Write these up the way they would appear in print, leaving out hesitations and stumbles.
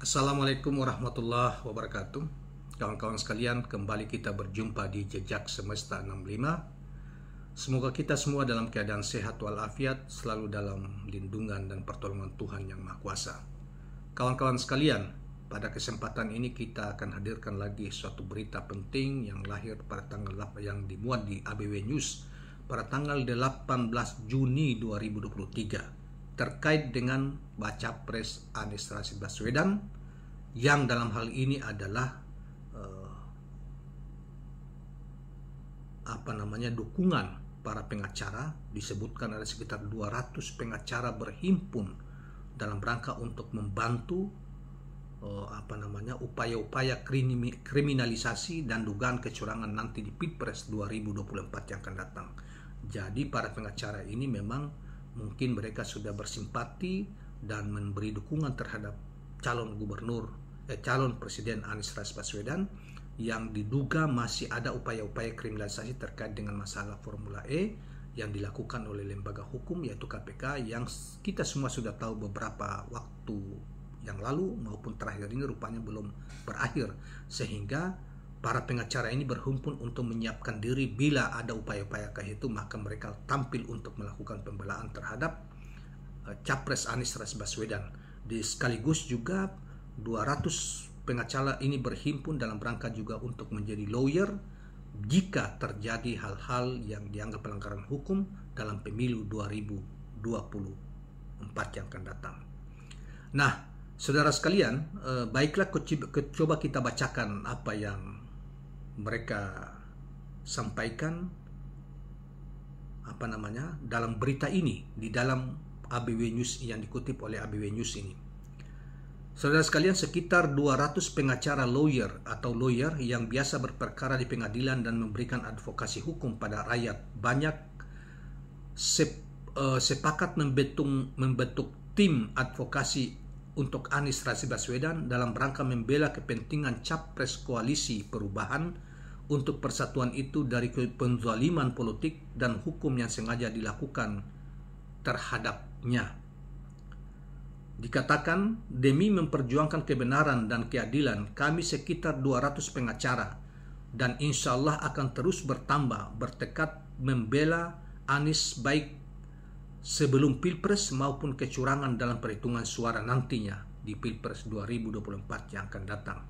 Assalamualaikum warahmatullahi wabarakatuh. Kawan-kawan sekalian, kembali kita berjumpa di Jejak Semesta 65. Semoga kita semua dalam keadaan sehat walafiat, selalu dalam lindungan dan pertolongan Tuhan Yang Maha Kuasa. Kawan-kawan sekalian, pada kesempatan ini kita akan hadirkan lagi suatu berita penting yang lahir pada tanggal yang dimuat di ABW News pada tanggal 18 Juni 2023. Terkait dengan baca pres Anies Rashid Baswedan yang dalam hal ini adalah dukungan para pengacara. Disebutkan ada sekitar 200 pengacara berhimpun dalam rangka untuk membantu upaya-upaya kriminalisasi dan dugaan kecurangan nanti di Pilpres 2024 yang akan datang. Jadi para pengacara ini memang mungkin mereka sudah bersimpati dan memberi dukungan terhadap calon presiden Anies Rashid Baswedan yang diduga masih ada upaya-upaya kriminalisasi terkait dengan masalah Formula E yang dilakukan oleh lembaga hukum yaitu KPK, yang kita semua sudah tahu beberapa waktu yang lalu maupun terakhir ini rupanya belum berakhir, sehingga para pengacara ini berhimpun untuk menyiapkan diri bila ada upaya-upaya kayak itu, maka mereka tampil untuk melakukan pembelaan terhadap Capres Anies Rashid Baswedan. Sekaligus juga 200 pengacara ini berhimpun dalam rangka juga untuk menjadi lawyer jika terjadi hal-hal yang dianggap pelanggaran hukum dalam pemilu 2024 yang akan datang. Nah, saudara sekalian, baiklah coba kita bacakan apa yang mereka sampaikan dalam berita ini di dalam ABW News yang dikutip oleh ABW News ini. Saudara sekalian, sekitar 200 pengacara lawyer yang biasa berperkara di pengadilan dan memberikan advokasi hukum pada rakyat banyak sepakat membentuk tim advokasi untuk Anies Rashid Baswedan dalam rangka membela kepentingan Capres Koalisi Perubahan untuk persatuan itu dari penzaliman politik dan hukum yang sengaja dilakukan terhadapnya. Dikatakan, demi memperjuangkan kebenaran dan keadilan, kami sekitar 200 pengacara dan insya Allah akan terus bertambah, bertekad membela Anies baik sebelum Pilpres maupun kecurangan dalam perhitungan suara nantinya di Pilpres 2024 yang akan datang.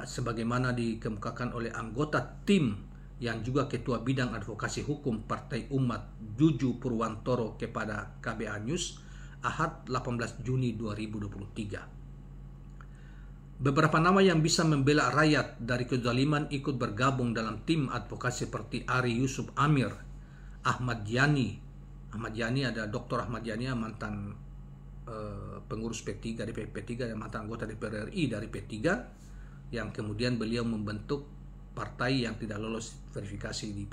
Sebagaimana dikemukakan oleh anggota tim yang juga Ketua Bidang Advokasi Hukum Partai Umat Juju Purwantoro kepada KBA News Ahad 18 Juni 2023. Beberapa nama yang bisa membela rakyat dari kezaliman ikut bergabung dalam tim advokasi seperti Ari Yusuf Amir, Ahmad Yani ada Dr. Ahmad Yani, mantan pengurus P3 dari P3 dan mantan anggota DPR RI dari P3, yang kemudian beliau membentuk partai yang tidak lolos verifikasi di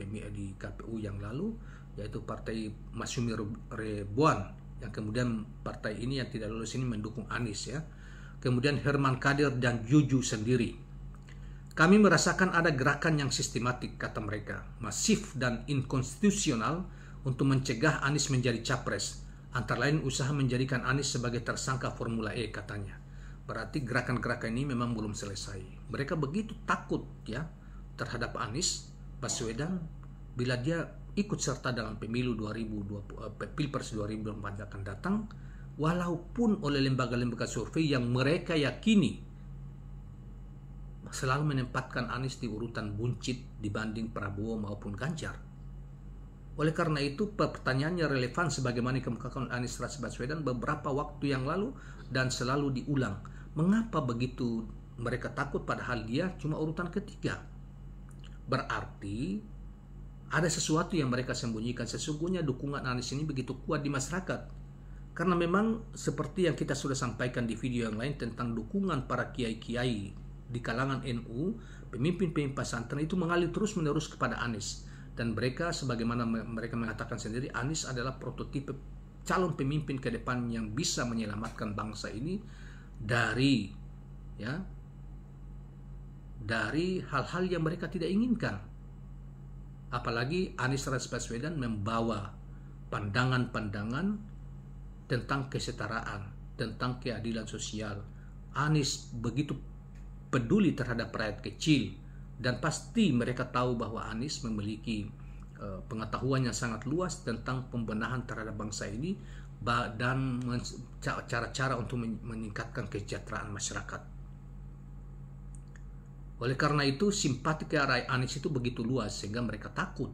KPU yang lalu, yaitu Partai Masyumi Rebuan, yang kemudian partai ini yang tidak lolos ini mendukung Anies ya. Kemudian Herman Kadir dan Juju sendiri. Kami merasakan ada gerakan yang sistematik, kata mereka, masif dan inkonstitusional untuk mencegah Anies menjadi capres. Antara lain usaha menjadikan Anies sebagai tersangka Formula E, katanya. Berarti gerakan-gerakan ini memang belum selesai. Mereka begitu takut ya terhadap Anies Baswedan bila dia ikut serta dalam pemilu Pilpres 2024 akan datang, walaupun oleh lembaga-lembaga survei yang mereka yakini selalu menempatkan Anies di urutan buncit dibanding Prabowo maupun Ganjar. Oleh karena itu, pertanyaannya relevan sebagaimana dikemukakan Anies Rashid Baswedan beberapa waktu yang lalu dan selalu diulang. Mengapa begitu mereka takut padahal dia cuma urutan ketiga? Berarti ada sesuatu yang mereka sembunyikan. Sesungguhnya dukungan Anies ini begitu kuat di masyarakat. Karena memang seperti yang kita sudah sampaikan di video yang lain tentang dukungan para kiai-kiai di kalangan NU, pemimpin-pemimpin pesantren itu mengalir terus-menerus kepada Anies. Dan mereka, sebagaimana mereka mengatakan sendiri, Anies adalah prototipe calon pemimpin ke depan yang bisa menyelamatkan bangsa ini dari hal-hal yang mereka tidak inginkan. Apalagi Anies Rashid Baswedan membawa pandangan-pandangan tentang kesetaraan, tentang keadilan sosial. Anies begitu peduli terhadap rakyat kecil, dan pasti mereka tahu bahwa Anies memiliki pengetahuan yang sangat luas tentang pembenahan terhadap bangsa ini dan cara-cara untuk meningkatkan kesejahteraan masyarakat. Oleh karena itu simpati ke arah Anies itu begitu luas sehingga mereka takut.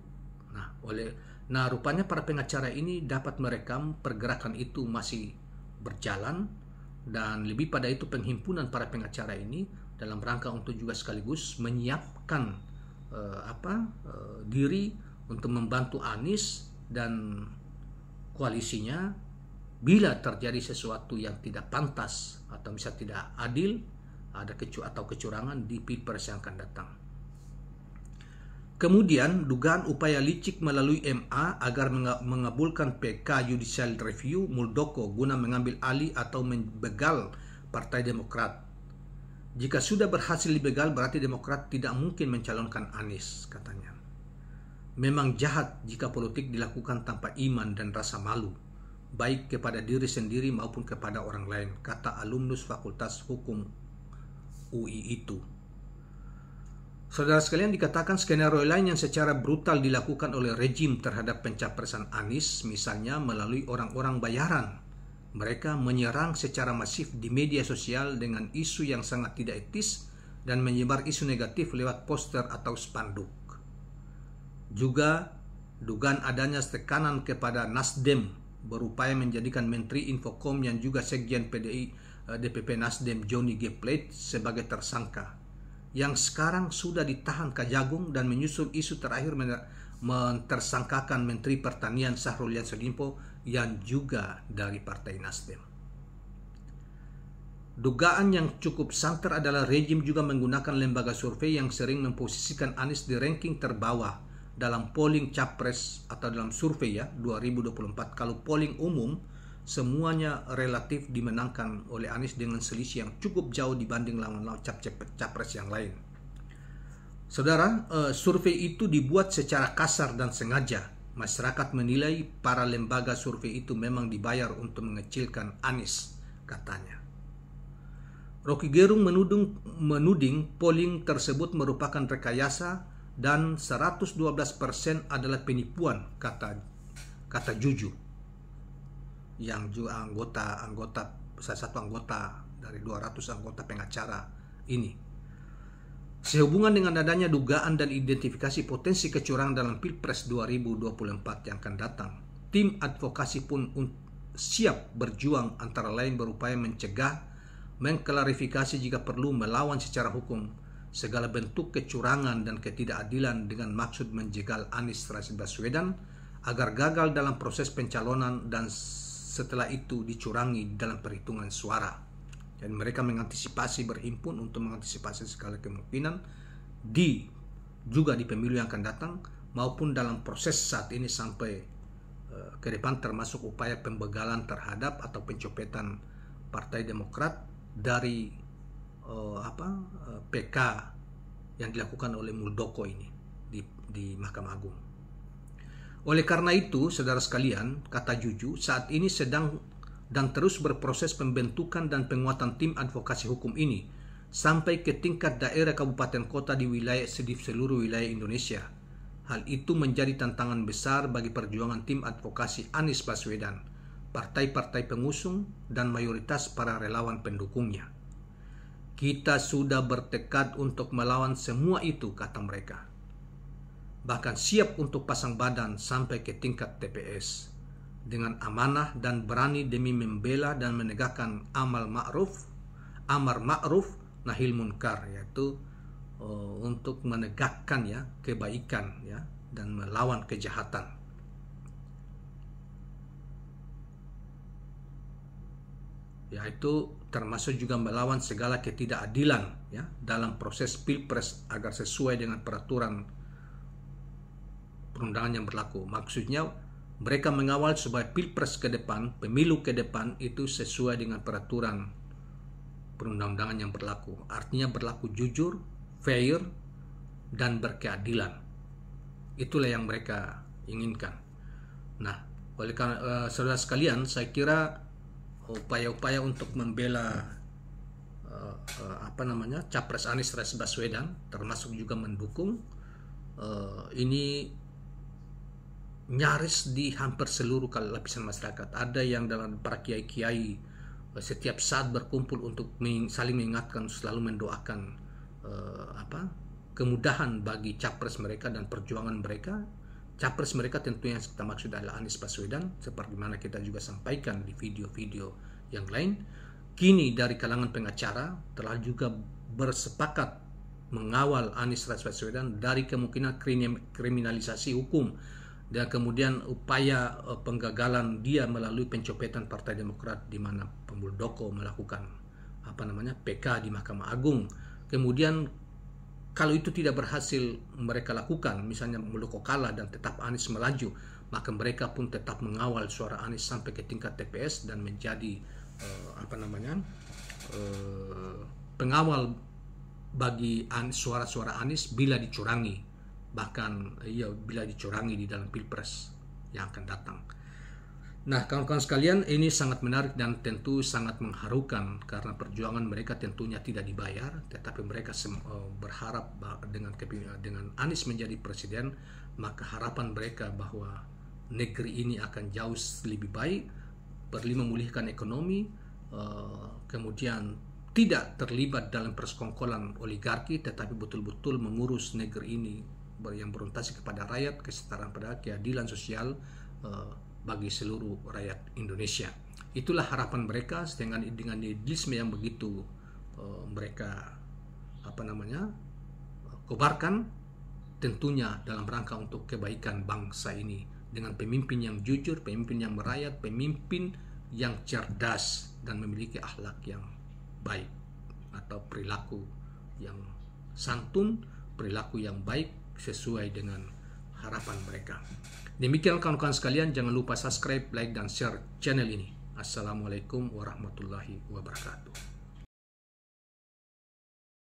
Nah, rupanya para pengacara ini dapat merekam pergerakan itu masih berjalan, dan lebih pada itu penghimpunan para pengacara ini dalam rangka untuk juga sekaligus menyiapkan diri untuk membantu Anies dan koalisinya bila terjadi sesuatu yang tidak pantas atau misalnya tidak adil, ada kecurangan di Pilpres yang akan datang. Kemudian dugaan upaya licik melalui MA agar mengabulkan PK Judicial Review Muldoko guna mengambil alih atau membegal Partai Demokrat. Jika sudah berhasil dibegal, berarti Demokrat tidak mungkin mencalonkan Anies, katanya. Memang jahat jika politik dilakukan tanpa iman dan rasa malu, baik kepada diri sendiri maupun kepada orang lain, kata alumnus Fakultas Hukum UI itu. Saudara sekalian, dikatakan skenario lain yang secara brutal dilakukan oleh rejim terhadap pencapresan Anies, misalnya melalui orang-orang bayaran. Mereka menyerang secara masif di media sosial dengan isu yang sangat tidak etis dan menyebar isu negatif lewat poster atau spanduk. Juga dugaan adanya tekanan kepada Nasdem berupaya menjadikan Menteri Infokom yang juga Sekjen PDI DPP Nasdem Johnny G. Plate sebagai tersangka, yang sekarang sudah ditahan Kejagung, dan menyusul isu terakhir mentersangkakan Menteri Pertanian Syahrul Yassin Limpo yang juga dari Partai Nasdem. Dugaan yang cukup santer adalah rejim juga menggunakan lembaga survei yang sering memposisikan Anies di ranking terbawah dalam polling capres atau dalam survei 2024. Kalau polling umum semuanya relatif dimenangkan oleh Anies dengan selisih yang cukup jauh dibanding lawan-lawan capres yang lain. Saudara, survei itu dibuat secara kasar dan sengaja. Masyarakat menilai para lembaga survei itu memang dibayar untuk mengecilkan Anies, katanya. Rocky Gerung menuding polling tersebut merupakan rekayasa dan 112% adalah penipuan, kata Juju, yang juga salah satu anggota dari 200 anggota pengacara ini. Sehubungan dengan adanya dugaan dan identifikasi potensi kecurangan dalam Pilpres 2024 yang akan datang, tim advokasi pun siap berjuang, antara lain berupaya mencegah, mengklarifikasi jika perlu, melawan secara hukum segala bentuk kecurangan dan ketidakadilan dengan maksud menjegal Anies Rashid Baswedan agar gagal dalam proses pencalonan dan setelah itu dicurangi dalam perhitungan suara. Dan mereka mengantisipasi, berhimpun untuk mengantisipasi segala kemungkinan juga di pemilu yang akan datang maupun dalam proses saat ini sampai ke depan, termasuk upaya pembegalan terhadap atau pencopetan Partai Demokrat dari PK yang dilakukan oleh Muldoko ini di Mahkamah Agung. Oleh karena itu, saudara sekalian, kata Juju, saat ini sedang dan terus berproses pembentukan dan penguatan tim advokasi hukum ini sampai ke tingkat daerah, kabupaten, kota di seluruh wilayah Indonesia. Hal itu menjadi tantangan besar bagi perjuangan tim advokasi Anies Baswedan, partai-partai pengusung, dan mayoritas para relawan pendukungnya. Kita sudah bertekad untuk melawan semua itu, kata mereka. Bahkan siap untuk pasang badan sampai ke tingkat TPS. Dengan amanah dan berani demi membela dan menegakkan amar ma'ruf nahi munkar, yaitu untuk menegakkan kebaikan dan melawan kejahatan. Yaitu termasuk juga melawan segala ketidakadilan dalam proses Pilpres agar sesuai dengan peraturan perundangan yang berlaku. Maksudnya mereka mengawal supaya Pilpres ke depan, pemilu ke depan itu sesuai dengan peraturan perundang-undangan yang berlaku. Artinya berlaku jujur, fair, dan berkeadilan. Itulah yang mereka inginkan. Nah, oleh karena saudara sekalian, saya kira upaya-upaya untuk membela Capres Anies Baswedan, termasuk juga mendukung, ini nyaris di hampir seluruh lapisan masyarakat. Ada yang dalam para kiai-kiai setiap saat berkumpul untuk saling mengingatkan, selalu mendoakan kemudahan bagi capres mereka dan perjuangan mereka. Capres mereka tentunya yang kita maksud adalah Anies Baswedan, seperti mana kita juga sampaikan di video-video yang lain. Kini dari kalangan pengacara telah juga bersepakat mengawal Anies Baswedan dari kemungkinan kriminalisasi hukum dan kemudian upaya penggagalan dia melalui pencopetan Partai Demokrat, di mana Muldoko melakukan PK di Mahkamah Agung. Kemudian kalau itu tidak berhasil mereka lakukan, misalnya Muldoko kalah dan tetap Anies melaju, maka mereka pun tetap mengawal suara Anies sampai ke tingkat TPS dan menjadi pengawal bagi suara-suara Anies bila dicurangi, bahkan bila dicurangi di dalam Pilpres yang akan datang. Nah, kawan-kawan sekalian, ini sangat menarik dan tentu sangat mengharukan karena perjuangan mereka tentunya tidak dibayar, tetapi mereka berharap dengan Anies menjadi presiden, maka harapan mereka bahwa negeri ini akan jauh lebih baik, perlu memulihkan ekonomi, kemudian tidak terlibat dalam persekongkolan oligarki, tetapi betul-betul mengurus negeri ini yang berorientasi kepada rakyat, kesetaraan pada keadilan sosial bagi seluruh rakyat Indonesia. Itulah harapan mereka dengan idealisme yang begitu mereka kobarkan, tentunya dalam rangka untuk kebaikan bangsa ini dengan pemimpin yang jujur, pemimpin yang merayat, pemimpin yang cerdas dan memiliki akhlak yang baik atau perilaku yang santun, perilaku yang baik sesuai dengan harapan mereka. Demikian kawan-kawan sekalian, jangan lupa subscribe, like, dan share channel ini. Assalamualaikum warahmatullahi wabarakatuh.